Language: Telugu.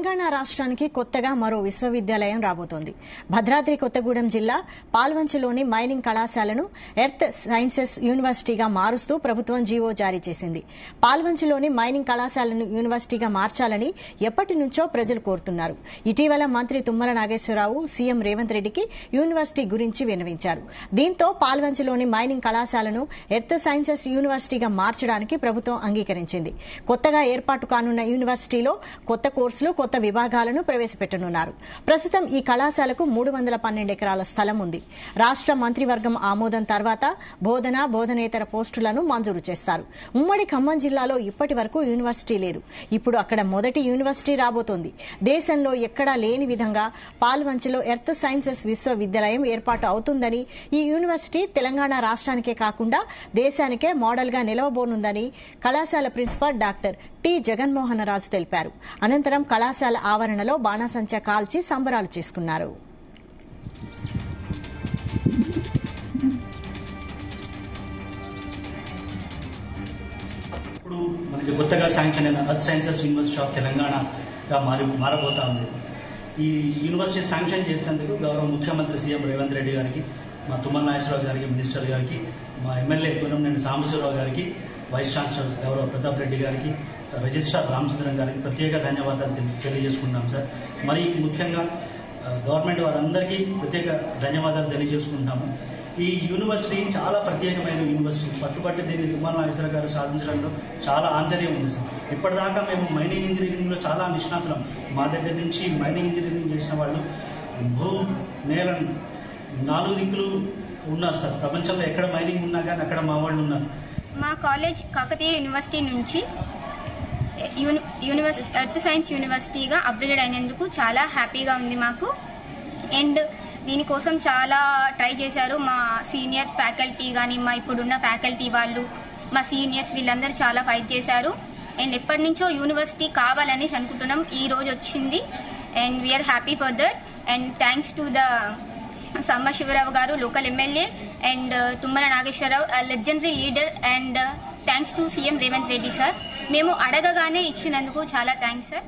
తెలంగాణ రాష్ట్రానికి కొత్తగా మరో విశ్వవిద్యాలయం రాబోతోంది. భద్రాద్రి కొత్తగూడెం జిల్లా పాల్వంచలోని మైనింగ్ కళాశాలను ఎర్త్ సైన్సెస్ యూనివర్సిటీగా మారుస్తూ ప్రభుత్వం జీవో జారీ చేసింది. పాల్వంచలోని మైనింగ్ కళాశాలను యూనివర్సిటీగా మార్చాలని ఎప్పటి నుంచో ప్రజలు కోరుతున్నారు. ఇటీవల మంత్రి తుమ్మల నాగేశ్వరరావు సీఎం రేవంత్ రెడ్డికి యూనివర్సిటీ గురించి విన్నవించారు. దీంతో పాల్వంచలోని మైనింగ్ కళాశాలను ఎర్త్ సైన్సెస్ యూనివర్సిటీగా మార్చడానికి ప్రభుత్వం అంగీకరించింది. కొత్తగా ఏర్పాటు కానున్న యూనివర్సిటీలో కొత్త కోర్సులు, కొత్త విభాగాలను ప్రవేశపెట్టనున్నారు. ప్రస్తుతం ఈ కళాశాలకు 312 ఎకరాల స్థలం ఉంది. రాష్ట్ర మంత్రివర్గం ఆమోదం తర్వాత బోధనేతర పోస్టులను మంజూరు చేస్తారు. ఉమ్మడి ఖమ్మం జిల్లాలో ఇప్పటి వరకు యూనివర్సిటీ లేదు. ఇప్పుడు అక్కడ మొదటి యూనివర్సిటీ రాబోతోంది. దేశంలో ఎక్కడా లేని విధంగా పాల్వంచలో ఎర్త్ సైన్సెస్ విశ్వవిద్యాలయం ఏర్పాటు అవుతుందని, ఈ యూనివర్సిటీ తెలంగాణ రాష్ట్రానికే కాకుండా దేశానికే మోడల్ గా నిలవబోనుందని కళాశాల ప్రిన్సిపాల్ డాక్టర్ టి జగన్మోహన్ రాజు తెలిపారు. అనంతరం కళాశాల ఆవరణలో బాణాసంచా కాల్చి సంబరాలు చేసుకున్నారు. ఇప్పుడు మనకి కొత్తగా శాంక్షన్ అయిన ఎర్త్ సైన్సెస్ యూనివర్సిటీ ఆఫ్ తెలంగాణగా మారబోతా ఉంది. ఈ యూనివర్సిటీ శాంక్షన్ చేసినందుకు గౌరవ ముఖ్యమంత్రి సీఎం రేవంత్ రెడ్డి గారికి, మా తుమ్మల నాగేశ్వరరావు గారికి, మినిస్టర్ గారికి, మా ఎమ్మెల్యే కూనంనేని సాంబశివరావు గారికి, వైస్ ఛాన్సలర్ గౌరవ ప్రతాప్ రెడ్డి గారికి, రిజిస్ట్రార్ రామచంద్రన్ గారికి ప్రత్యేక ధన్యవాదాలు తెలియజేసుకుంటున్నాం సార్. మరి ముఖ్యంగా గవర్నమెంట్ వారందరికీ ప్రత్యేక ధన్యవాదాలు తెలియజేసుకుంటున్నాము. ఈ యూనివర్సిటీ చాలా ప్రత్యేకమైన యూనివర్సిటీ. పట్టుబట్టి దీన్ని తుమ్మల నాగేశ్వర గారు సాధించడంలో చాలా ఆంతర్యం ఉంది సార్. ఇప్పటిదాకా మేము మైనింగ్ ఇంజనీరింగ్లో చాలా నిష్ణాతులం. మా దగ్గర నుంచి మైనింగ్ ఇంజనీరింగ్ చేసిన వాళ్ళు నేల 4 దిక్కులు ఉన్నారు సార్. ప్రపంచంలో ఎక్కడ మైనింగ్ ఉన్నా కానీ అక్కడ మా వాళ్ళు ఉన్నారు. మా కాలేజ్ కాకతీయ యూనివర్సిటీ నుంచి ఎర్త్ సైన్స్ యూనివర్సిటీగా అప్గ్రేడ్ అయినందుకు చాలా హ్యాపీగా ఉంది మాకు. అండ్ దీనికోసం చాలా ట్రై చేశారు మా సీనియర్ ఫ్యాకల్టీ కానీ, మా ఇప్పుడున్న ఫ్యాకల్టీ వాళ్ళు, మా సీనియర్స్ వీళ్ళందరూ చాలా ఫైట్ చేశారు. అండ్ ఎప్పటి నుంచో యూనివర్సిటీ కావాలని అనుకుంటున్నాం. ఈ రోజు వచ్చింది and we are happy for that. And thanks to the Sambasivarao garu, local MLA, and Thummala Nageswararao, legendary leader, and thanks to CM Revanth Reddy sir. మేము అడగగానే ఇచ్చినందుకు చాలా థ్యాంక్స్ సార్.